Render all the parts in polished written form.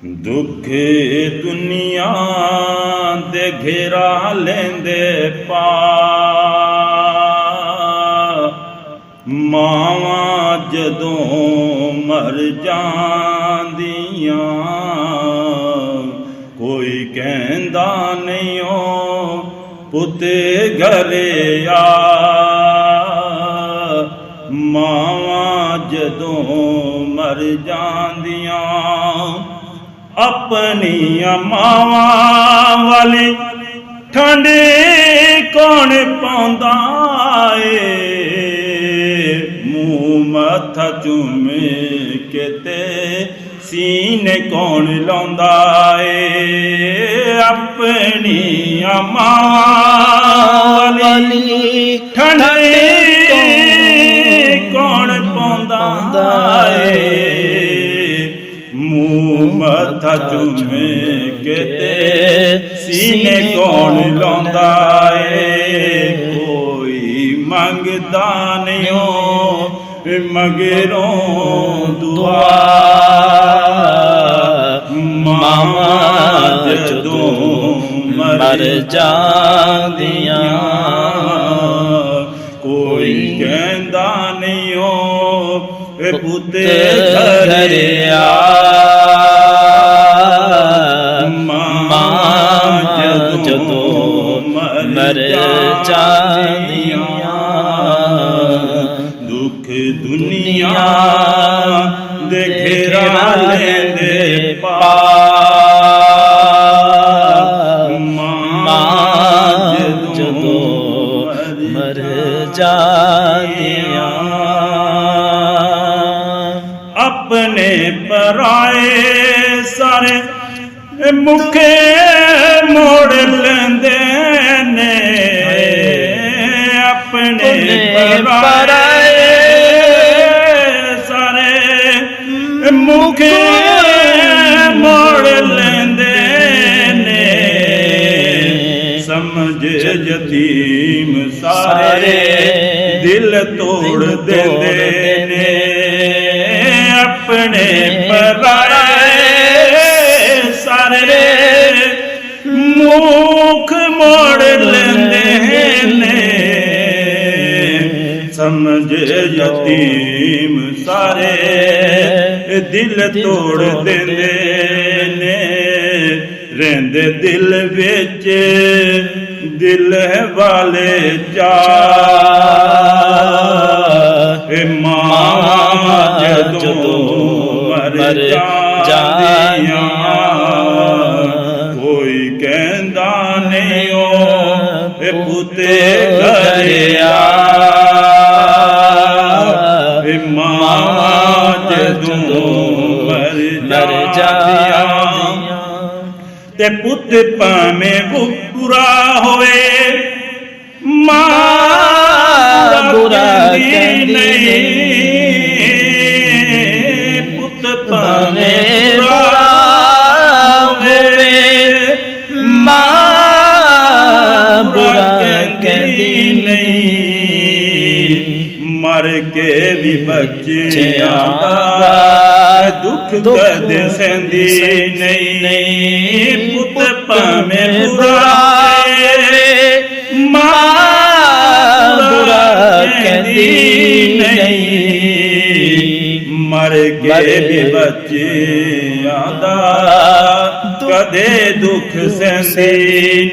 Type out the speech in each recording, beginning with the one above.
दुख दुनिया दे घेरा लेंदे पा मावां जदों मर जांदियां कोई कहंदा नहीं ओ पुत घरे आ मावां जदों मर जांदियां अपनियां मावां वाली ठंड कौन पाउंदा ए मूँह मत्था चूम के ते सीने कौन लाउंदा ए अपनियां मावां वाली ठंड कौन पाउंदा ए मूँह मत्था चूम के ते सीने कौन लाउंदा ए कोई मंगदा नहीं हो मगरों दुआ मावां जदों मर जांदियां कोई कहंदा नहीं हो पुत घरे आ मर जांदियां दुख दुनिया दे घेरा लेंदे पा मां जदों मर जांदियां अपने पराए सारे मुखे मोड़ लेंदे ने अपने पराए सारे मुखे मोड़ लेंदे ने समझ यतीम सारे दिल तोड़ देंदे ने अपने पराए सारे मुख मोड़ लेंदे ने समझ यतीम सारे दिल तोड़ देंदे ने रहंदे दिल विच दिल वाले चाहे मां जदों मर जांदियां कोई कहंदा नहीं ओ पुत घरे आ मां जदों मर जांदियां ते पुत भावें बुरा होए मां बुरा कहंदी नहीं पुत भावें बुरा होए मां बुरा कहंदी नहीं मर के भी बच्चियां दा दुख कदे सहंदी नहीं पुत भावें बुरा मां बुरा कहंदी नहीं मर के भी बच्चियां दा कदे दुख सहंदी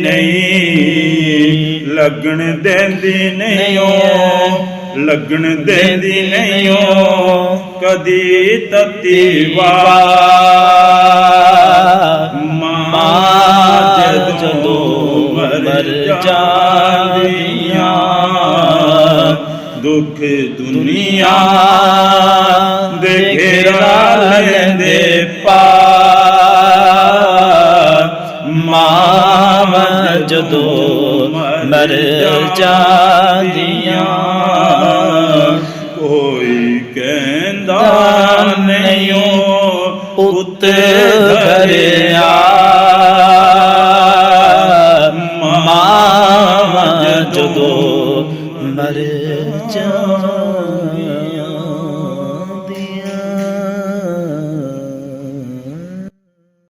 नहीं लगन देंदी नहीं ओ लगन देंदी नहीं हो कदी तती मां जदों मर जांदियां दुख दुनिया दे घेरा लेंदे पा मां जदों मर जांदियां कोई कहंदा नहीं ओ पुत घरे आ